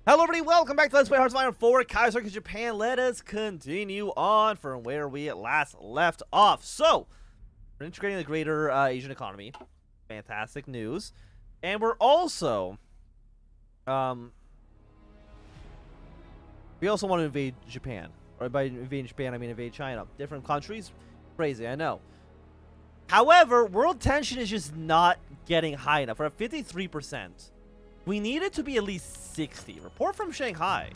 Hello everybody, welcome back to Let's Play Hearts of Iron 4 Kaiserreich Japan. Let us continue on from where we last left off. So, we're integrating the greater Asian economy. Fantastic news. And we're also, we also want to invade Japan. Or by invading Japan, I mean invade China. Different countries, crazy, I know. However, world tension is just not getting high enough. We're at 53%. We need it to be at least 60. Report from Shanghai.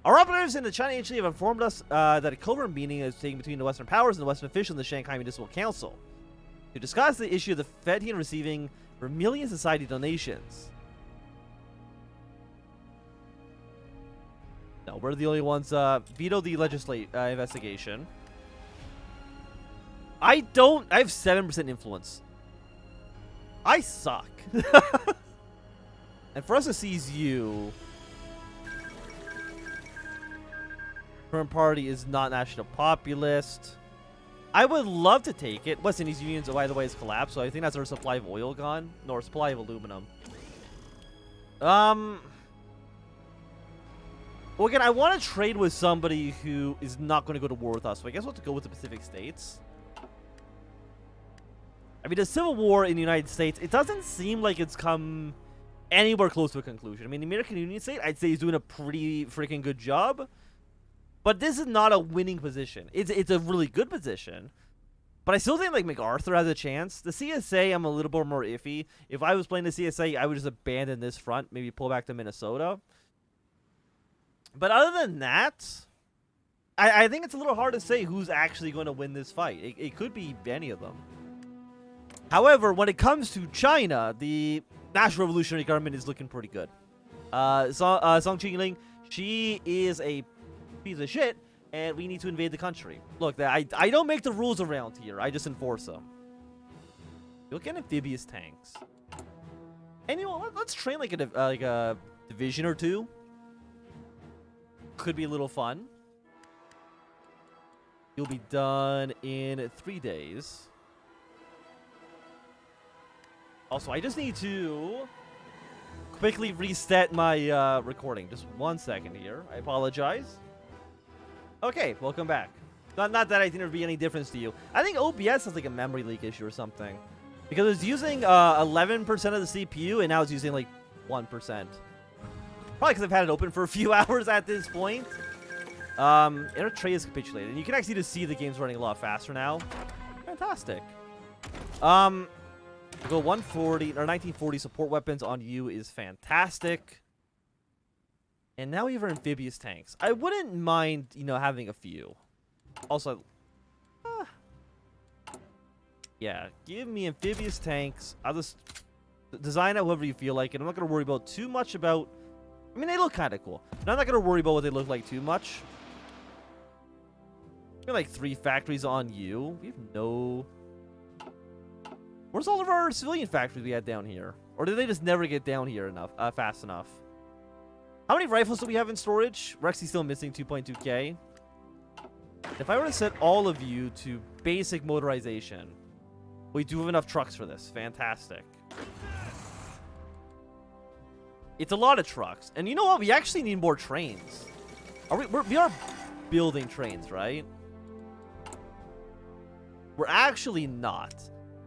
Our operatives in the China agency have informed us that a covert meeting is taking between the Western powers and the Western officials in the Shanghai Municipal Council to discuss the issue of the Fed receiving Vermilion Society donations. No, we're the only ones veto the investigation. I have 7% influence. I suck. And for us to seize you, current party is not national populist. I would love to take it. West Indies Union, by the way, has collapsed, so I think that's our supply of oil gone. No, our supply of aluminum. Well, again, I want to trade with somebody who is not going to go to war with us, so I guess we'll have to go with the Pacific States. I mean, the Civil War in the United States, it doesn't seem like it's come anywhere close to a conclusion. I mean, the American Union State, I'd say, is doing a pretty freaking good job. But this is not a winning position. It's a really good position. But I still think, like, MacArthur has a chance. The CSA, I'm a little bit more iffy. If I was playing the CSA, I would just abandon this front. Maybe pull back to Minnesota. But other than that, I think it's a little hard to say who's actually going to win this fight. It could be any of them. However, when it comes to China, the National Revolutionary Government is looking pretty good. Song Qingling, she is a piece of shit, and we need to invade the country. Look, I don't make the rules around here. I just enforce them. Look at amphibious tanks. And you know what? Let's train like a division or two. Could be a little fun. You'll be done in 3 days. Also, I just need to quickly reset my recording. Just 1 second here. I apologize. Okay, welcome back. Not that I think there'd be any difference to you. I think OBS has like a memory leak issue or something. Because it's using 11% of the CPU, and now it's using like 1%. Probably because I've had it open for a few hours at this point. Inner tray is capitulated. And you can actually just see the game's running a lot faster now. Fantastic. Go 140 or 1940 support weapons on you is fantastic. And now we have our amphibious tanks. I wouldn't mind, you know, having a few. Also, yeah, give me amphibious tanks. I'll just design it however you feel like it. I'm not going to worry about too much about... I mean, they look kind of cool. But I'm not going to worry about what they look like too much. We have like 3 factories on you. We have no... Where's all of our civilian factories we had down here? Or did they just never get down here enough, fast enough? How many rifles do we have in storage? We're actually still missing 2.2k. If I were to set all of you to basic motorization, we do have enough trucks for this. Fantastic. It's a lot of trucks. And you know what? We actually need more trains. We are building trains, right? We're actually not.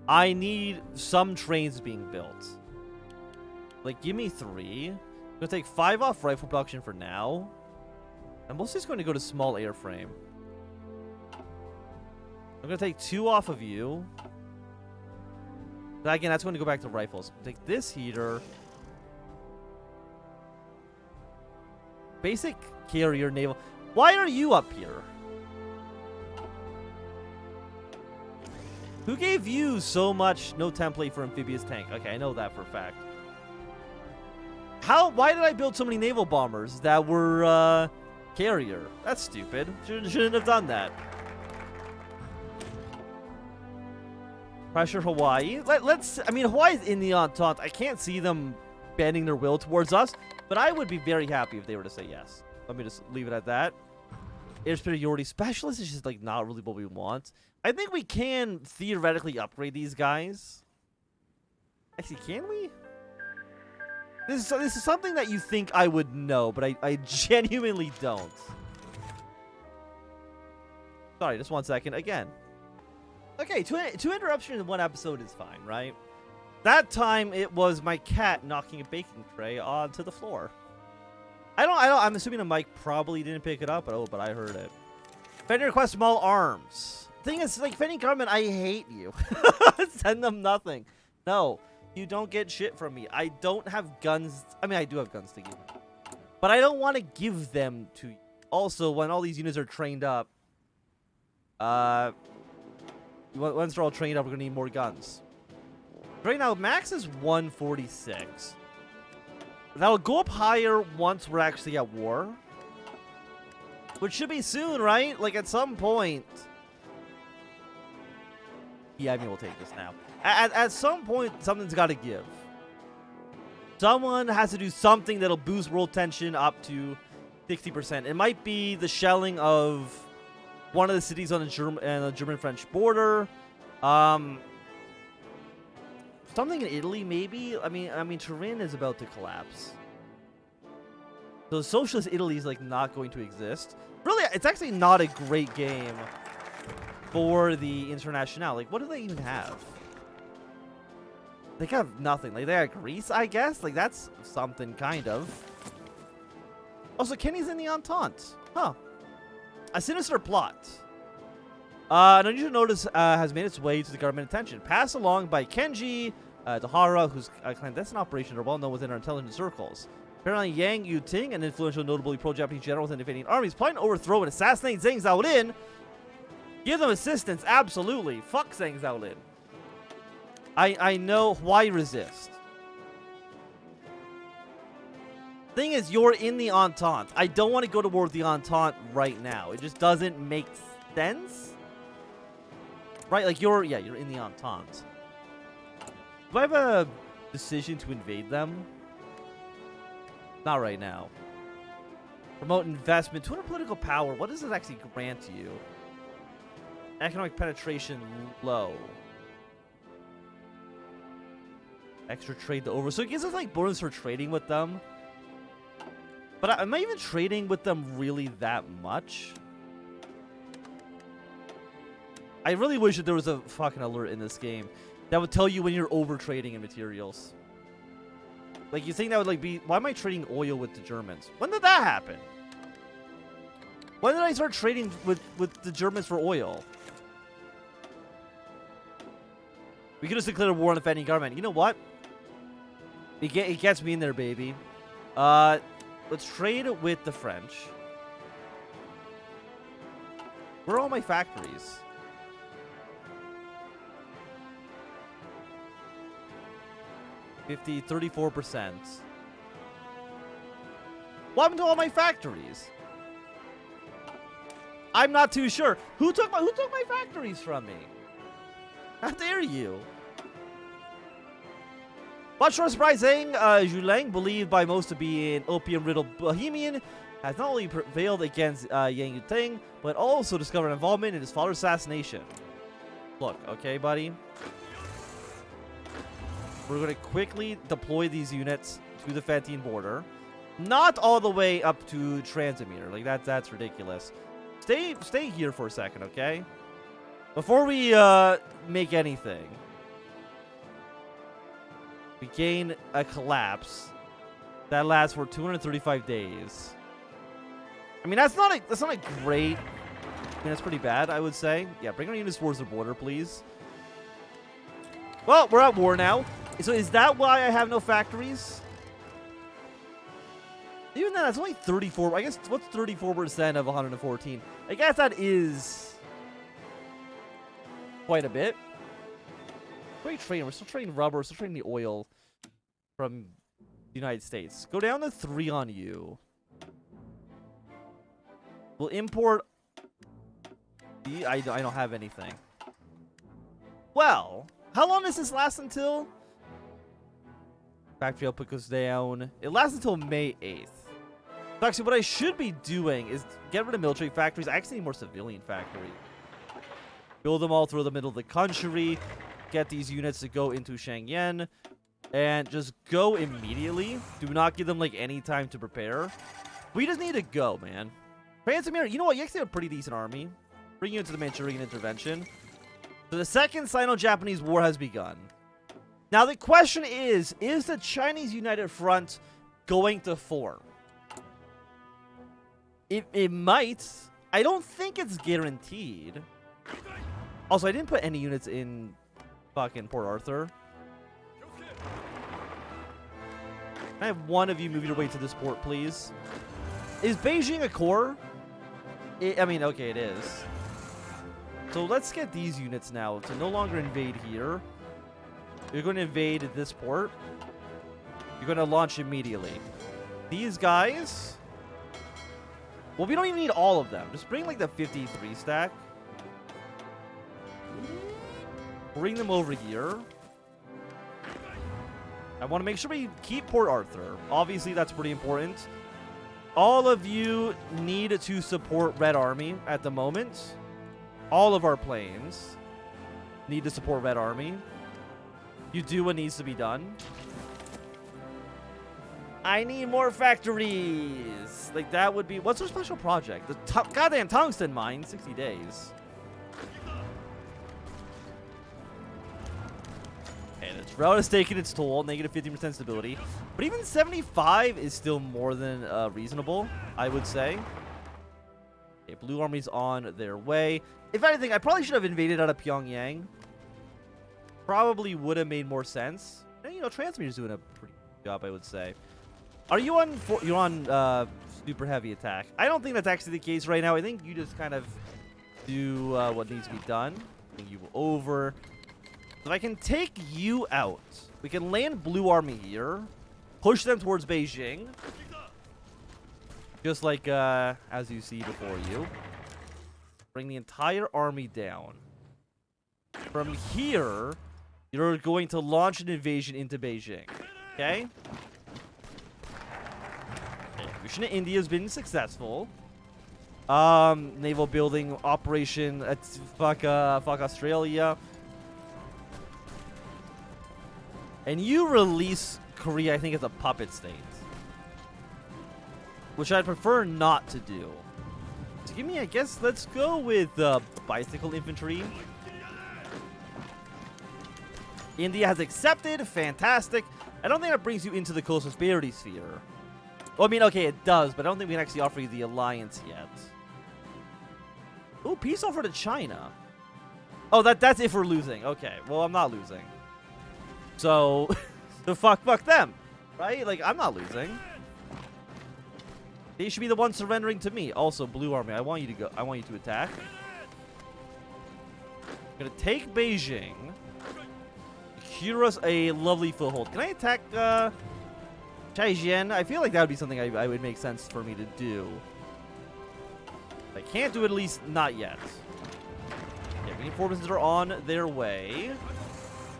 I need some trains being built. Like, give me 3. I'm going to take 5 off rifle production for now. I'm mostly just going to go to small airframe. I'm going to take 2 off of you. But again, that's going to go back to rifles. Take this heater. Basic carrier naval. Why are you up here? Who gave you so much no template for amphibious tank? Okay, I know that for a fact. Why did I build so many naval bombers that were carrier? That's stupid. Shouldn't have done that. Pressure Hawaii. I mean, Hawaii's in the Entente. I can't see them bending their will towards us, but I would be very happy if they were to say yes. Let me just leave it at that. Air superiority specialist is just like not really what we want. I think we can theoretically upgrade these guys. Actually, can we? This is something that you think I would know, but I genuinely don't. Sorry, just 1 second. Again. Okay, two interruptions in one episode is fine, right? That time it was my cat knocking a baking tray onto the floor. I'm assuming the mic probably didn't pick it up, but I heard it. Defending request small arms. Thing is, like, defending government, I hate you. Send them nothing. No, you don't get shit from me. I don't have guns. I mean, I do have guns to give. But I don't want to give them to you. Also, when all these units are trained up, once they're all trained up, we're going to need more guns. Right now, max is 146. That'll go up higher once we're actually at war. Which should be soon, right? Like, at some point. Yeah, I mean, we'll take this now. At some point, something's got to give. Someone has to do something that'll boost world tension up to 60%. It might be the shelling of one of the cities on the German-French border. Something in Italy, maybe? I mean, Turin is about to collapse. So socialist Italy is, like, not going to exist. Really, it's actually not a great game for the Internationale. Like, what do they even have? They have nothing. Like, they have Greece, I guess? Like, that's something, kind of. Also, Kenny's in the Entente. Huh. A sinister plot. An unusual notice has made its way to the government attention. Passed along by Kenji Tahara, whose clandestine operations are well known within our intelligence circles. Apparently, Yang Yuting, an influential, notably pro-Japanese general within invading armies, plotting to overthrow and assassinate Zhang Xiaolin. Give them assistance, absolutely. Fuck Zhang Xiaolin. I know. Why resist? Thing is, you're in the Entente. I don't want to go to war with the Entente right now. It just doesn't make sense. Right? Like, you're in the Entente. Do I have a decision to invade them? Not right now. Promote investment. 200 political power. What does it actually grant you? Economic penetration low. Extra trade to over. So it gives us, like, bonus for trading with them. But am I even trading with them really that much? I really wish that there was a fucking alert in this game that would tell you when you're over trading in materials. Like, you think that would, like, be... Why am I trading oil with the Germans? When did that happen? When did I start trading with the Germans for oil? We could just declare war on the defending government. You know what? It gets me in there, baby. Let's trade with the French. Where are all my factories? $34%. What happened to all my factories? I'm not too sure. Who took my factories from me? How dare you? Much more surprising, Zhulang, believed by most to be an opium-riddled Bohemian, has not only prevailed against Yang Yuting, but also discovered involvement in his father's assassination. Look, okay, buddy? We're going to quickly deploy these units to the Fantine border. Not all the way up to Transimir. Like, that's ridiculous. Stay here for a second, okay? Before we make anything. We gain a collapse that lasts for 235 days. I mean, that's not a great. I mean, that's pretty bad, I would say. Yeah, bring our units towards the border, please. Well, we're at war now. So is that why I have no factories? Even then, that's only 34. I guess what's 34% of 114? I guess that is quite a bit. We're still trading rubber. We're still trading the oil from the United States. Go down to 3 on you. We'll import. I don't have anything. Well, how long does this last until? Factory output goes down. It lasts until May 8th. So actually, what I should be doing is get rid of military factories. I actually need more civilian factories. Build them all through the middle of the country. Get these units to go into Shangyan. And just go immediately. Do not give them, like, any time to prepare. We just need to go, man. Transamere, you know what? You actually have a pretty decent army. Bring you into the Manchurian intervention. So the Second Sino-Japanese War has begun. Now the question is the Chinese United Front going to form? It might. I don't think it's guaranteed. Also, I didn't put any units in fucking Port Arthur. Can I have one of you move your way to this port, please? Is Beijing a core? I mean, okay, it is. So let's get these units now to no longer invade here. You're going to invade this port. You're going to launch immediately. These guys... Well, we don't even need all of them. Just bring, like, the 53 stack. Bring them over here. I want to make sure we keep Port Arthur. Obviously, that's pretty important. All of you need to support Red Army at the moment. All of our planes need to support Red Army. You do what needs to be done. I need more factories. Like, that would be... What's our special project? The goddamn tungsten mine. 60 days. Okay, this route has taken its toll. Negative 15% stability. But even 75 is still more than reasonable, I would say. Okay, Blue Army's on their way. If anything, I probably should have invaded out of Pyongyang. Probably would have made more sense. And, you know, Transamere's doing a pretty good job, I would say. Are you on... You're on super heavy attack. I don't think that's actually the case right now. I think you just kind of do what needs to be done. Bring you over. If I can take you out, we can land Blue Army here. Push them towards Beijing. Just like as you see before you. Bring the entire army down. From here, you're going to launch an invasion into Beijing. Okay? Invasion of India has been successful. Naval building operation at fuck Australia. And you release Korea, I think, as a puppet state. Which I'd prefer not to do. So give me, I guess, let's go with bicycle infantry. India has accepted. Fantastic. I don't think that brings you into the coastal prosperity sphere. Well, I mean, okay, it does, but I don't think we can actually offer you the alliance yet. Ooh, peace offer to China. Oh, that's if we're losing. Okay, well, I'm not losing. So, fuck them, right? Like, I'm not losing. They should be the ones surrendering to me. Also, Blue Army, I want you to go. I want you to attack. I'm gonna take Beijing. Secure us a lovely foothold. Can I attack Chaijian? I feel like that would be something I would make sense for me to do. I can't do it, at least not yet. Yeah, reinforcements are on their way.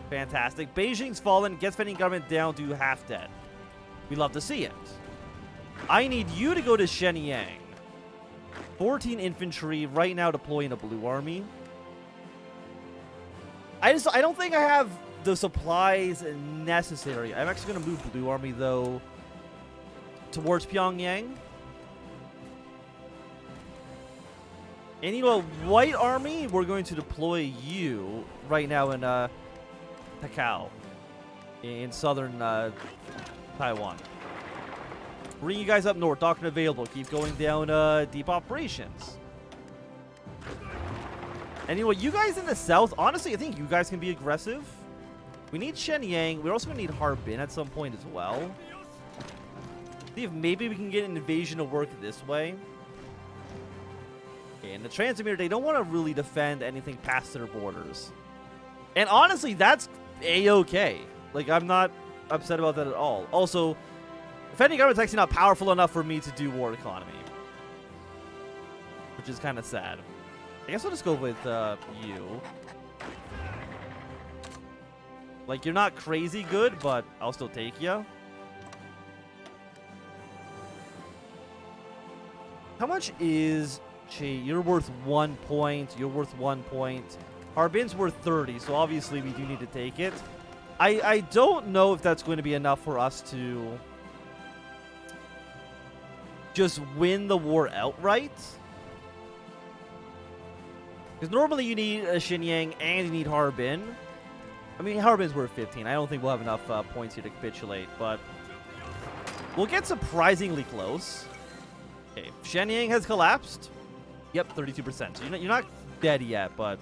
Fantastic. Beijing's fallen. Gets defending government down to half dead. We love to see it. I need you to go to Shenyang. 14 infantry right now deploying a Blue Army. I don't think I have the supplies necessary. I'm actually going to move Blue Army, though, towards Pyongyang. And, you know, White Army, we're going to deploy you right now in Takao, in southern Taiwan. Bring you guys up north. Doctrine available. Keep going down deep operations. And you know what? You guys in the south, honestly, I think you guys can be aggressive. We need Shenyang. We're also going to need Harbin at some point as well. See if maybe we can get an invasion to work this way. Okay, and the Transamere, they don't want to really defend anything past their borders. And honestly, that's A-okay. Like, I'm not upset about that at all. Also, defending government's actually not powerful enough for me to do war economy. Which is kind of sad. I guess I'll just go with you. Like, you're not crazy good, but I'll still take you. How much is... You're worth 1 point. You're worth 1 point. Harbin's worth 30, so obviously we do need to take it. I don't know if that's going to be enough for us to just win the war outright. Because normally you need a Shenyang and you need Harbin. I mean, Harbin's worth 15. I don't think we'll have enough points here to capitulate, but we'll get surprisingly close. Okay, Shenyang has collapsed. Yep, 32%. So you're not dead yet, but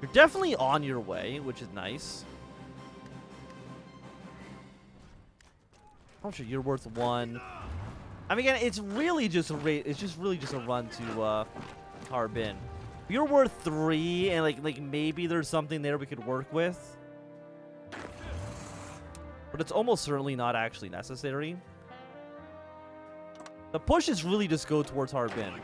you're definitely on your way, which is nice. I'm sure you're worth 1. I mean, again, it's really just a run to Harbin. You're worth 3, and like maybe there's something there we could work with, but it's almost certainly not actually necessary. The push is really just go towards Harbin,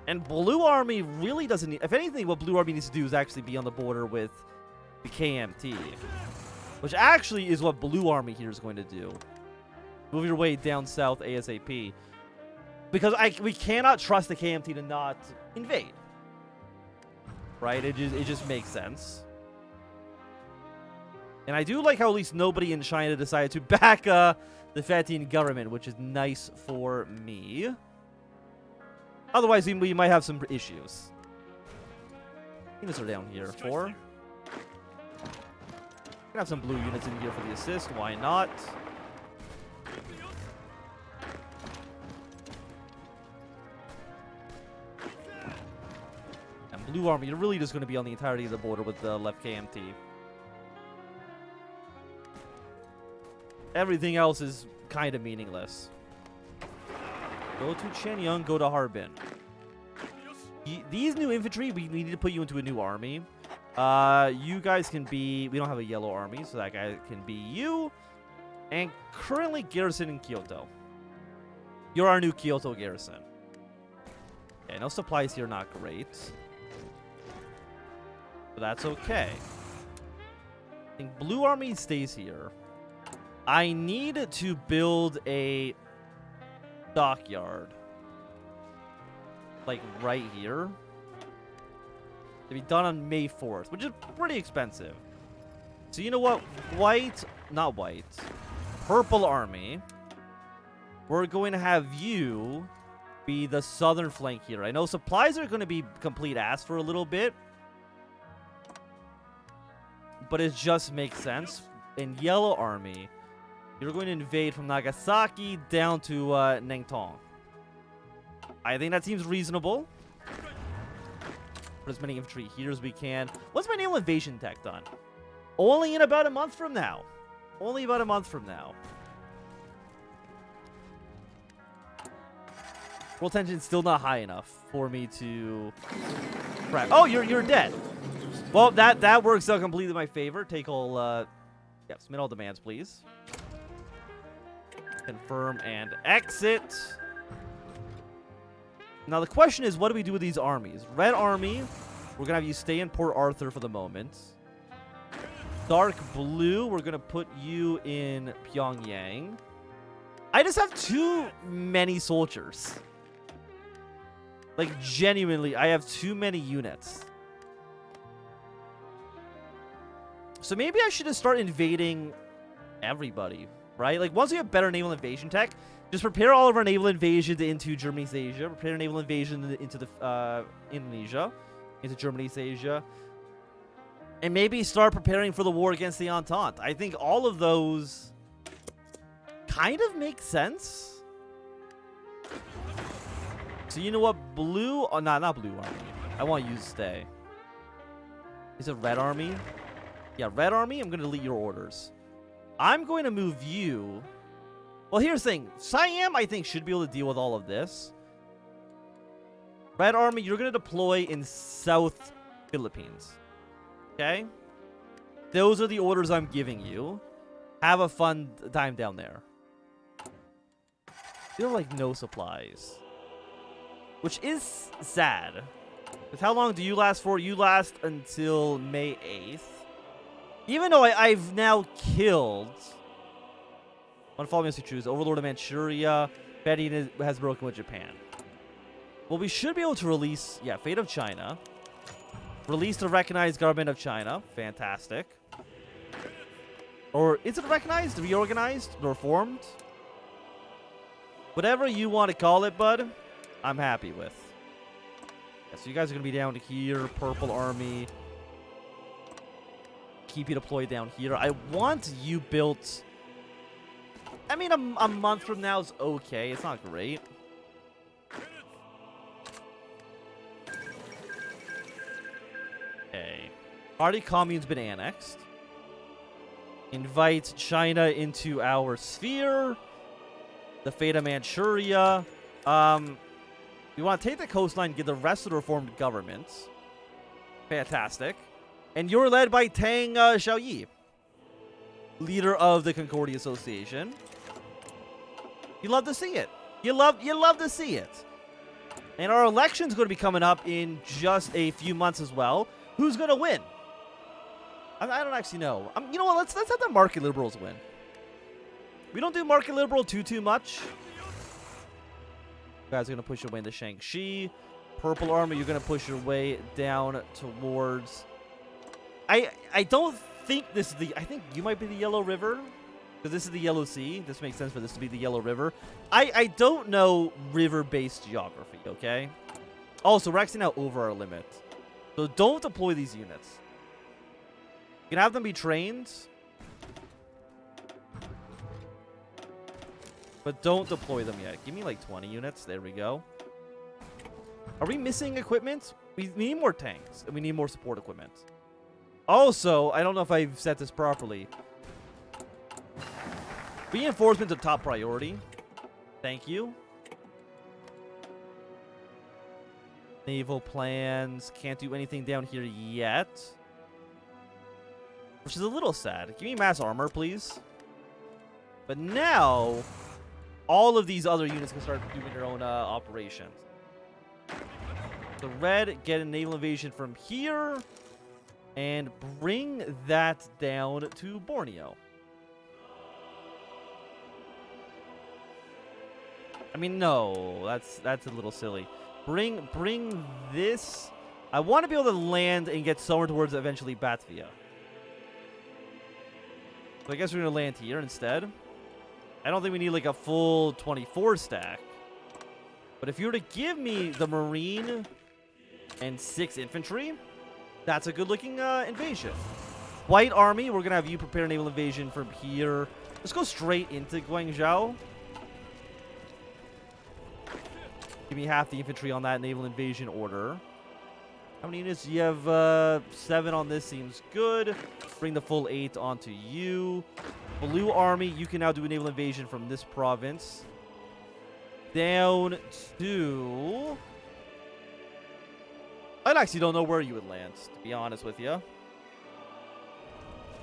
and Blue Army really doesn't need. If anything, what Blue Army needs to do is actually be on the border with the KMT, which actually is what Blue Army here is going to do. Move your way down south ASAP, because we cannot trust the KMT to not invade. Right? It just makes sense. And I do like how at least nobody in China decided to back the Fattian government, which is nice for me. Otherwise, we might have some issues. Units are down here. 4. Gonna have some blue units in here for the assist. Why not? Blue Army, you're really just going to be on the entirety of the border with the left KMT. Everything else is kind of meaningless. Go to Shenyang, go to Harbin. These new infantry, we need to put you into a new army. You guys can be... We don't have a yellow army, so that guy can be you. And currently garrison in Kyoto. You're our new Kyoto garrison. Okay, no supplies here, not great. But that's okay. I think Blue Army stays here. I need to build a dockyard. Like right here. To be done on May 4th, which is pretty expensive. So you know what? Not white. Purple Army. We're going to have you be the southern flank here. I know supplies are going to be complete ass for a little bit, but it just makes sense. In Yellow Army, you're going to invade from Nagasaki down to Ningtong. I think that seems reasonable. Put as many infantry here as we can. What's my naval invasion tech done? Only in about a month from now. Only about a month from now. World tension's still not high enough for me to... Crap. Oh, you're dead. Well, that works out completely in my favor. Take all, yeah, submit all demands, please. Confirm and exit. Now, the question is, what do we do with these armies? Red Army, we're going to have you stay in Port Arthur for the moment. Dark Blue, we're going to put you in Pyongyang. I just have too many soldiers. Like, genuinely, I have too many units. So maybe I should just start invading everybody, right? Like, once we have better naval invasion tech, just prepare all of our naval invasions into Germany's Asia. Prepare naval invasion into the Indonesia, into Germany's Asia. And maybe start preparing for the war against the Entente. I think all of those kind of make sense. So you know what? Blue... Oh, not Blue Army. I want you to stay. Is it Red Army? Yeah, Red Army, I'm going to delete your orders. I'm going to move you... Well, here's the thing. Siam, I think, should be able to deal with all of this. Red Army, you're going to deploy in South Philippines. Okay? Those are the orders I'm giving you. Have a fun time down there. You have, like, no supplies. Which is sad. Because how long do you last for? You last until May 8th. Even though I've now killed... One follow me as you choose. Overlord of Manchuria. Betty has broken with Japan. Well, we should be able to release... Yeah, Fate of China. Release the recognized government of China. Fantastic. Or is it recognized, reorganized, or formed? Whatever you want to call it, bud, I'm happy with. Yeah, so you guys are going to be down here. Purple Army. Keep you deployed down here. I want you built... I mean, a month from now is okay. It's not great. Okay. Party Commune's been annexed. Invite China into our sphere. The fate of Manchuria. We want to take the coastline, get the rest of the reformed governments. Fantastic. And you're led by Tang Xiaoyi, leader of the Concordia Association. You love to see it. You love to see it. And our election's going to be coming up in just a few months as well. Who's going to win? I don't actually know. You know what? Let's have the market liberals win. We don't do market liberal too much. You guys are going to push your way into Shaanxi. Purple Army, you're going to push your way down towards... I don't think this is the... I think you might be the Yellow River. Because this is the Yellow Sea. This makes sense for this to be the Yellow River. I don't know river-based geography, okay? Also, we're actually now over our limit. So don't deploy these units. You can have them be trained. But don't deploy them yet. Give me like 20 units. There we go. Are we missing equipment? We need more tanks. And we need more support equipment. Also, I don't know if I've set this properly. Reinforcements are top priority. Thank you. Naval plans. Can't do anything down here yet. Which is a little sad. Give me mass armor, please. But now, all of these other units can start doing their own operations. The red, get a naval invasion from here. And bring that down to Borneo. I mean, no, that's a little silly. Bring this. I want to be able to land and get somewhere towards eventually Batvia. So I guess we're going to land here instead. I don't think we need like a full 24 stack. But if you were to give me the Marine and 6 infantry, that's a good-looking invasion. White Army, we're going to have you prepare a naval invasion from here. Let's go straight into Guangzhou. Give me half the infantry on that naval invasion order. How many units? You have 7 on this. Seems good. Bring the full 8 onto you. Blue Army, you can now do a naval invasion from this province. Down to... I actually don't know where you would land, to be honest with you.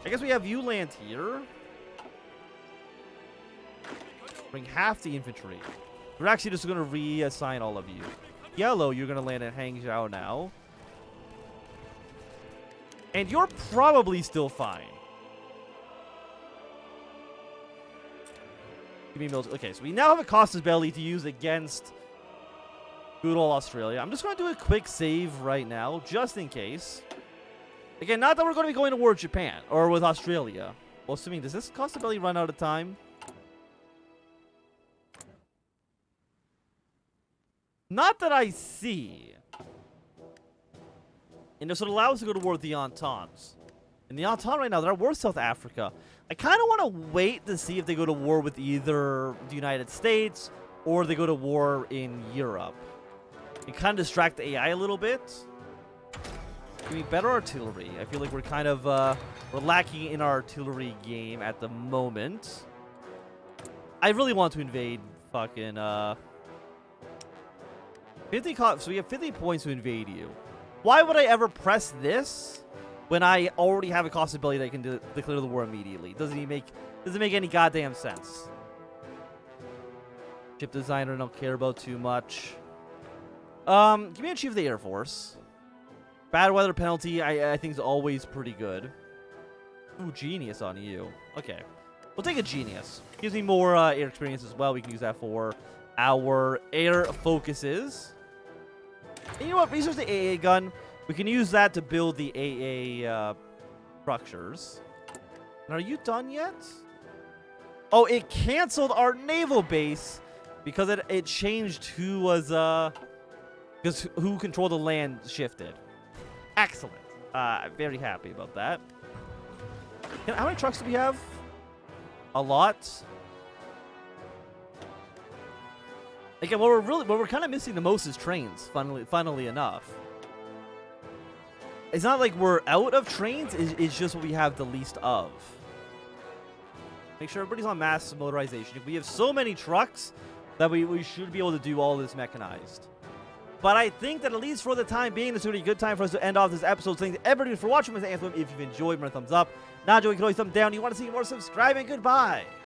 I guess we have you land here. Bring half the infantry. We're actually just going to reassign all of you. Yellow, you're going to land at Hangzhou now. And you're probably still fine. Give me mills. Okay, so we now have a Costas Belli to use against good old Australia. I'm just going to do a quick save right now, just in case. Again, not that we're going to be going to war with Japan or with Australia. Well, assuming, does this Costas Belli run out of time? Not that I see. And this would allow us to go to war with the Entente. And the Entente right now, they're at war with South Africa. I kind of want to wait to see if they go to war with either the United States or they go to war in Europe. It kind of distract the AI a little bit. Give me better artillery. I feel like we're kind of we're lacking in our artillery game at the moment. I really want to invade fucking 50 so we have 50 points to invade you. Why would I ever press this when I already have a cost ability that I can declare the war immediately? Doesn't make any goddamn sense. Ship designer, don't care about too much. Give me a chief of the Air Force. Bad weather penalty, I think is always pretty good. Ooh, genius on you. Okay, we'll take a genius. Gives me more air experience as well. We can use that for our air focuses. And you know what? Research the AA gun. We can use that to build the AA structures. Are you done yet? Oh, it canceled our naval base because it changed who was because who controlled the land shifted. Excellent. Very happy about that. How many trucks do we have? A lot. Again, what we're kind of missing the most is trains. Funnily enough, it's not like we're out of trains. It's just what we have the least of. Make sure everybody's on mass motorization. We have so many trucks that we should be able to do all this mechanized. But I think that at least for the time being, this is a really good time for us to end off this episode. Thanks everybody for watching. If you've enjoyed, give me a thumbs up. Not enjoying, you can always thumb down. You want to see more, subscribe, and goodbye.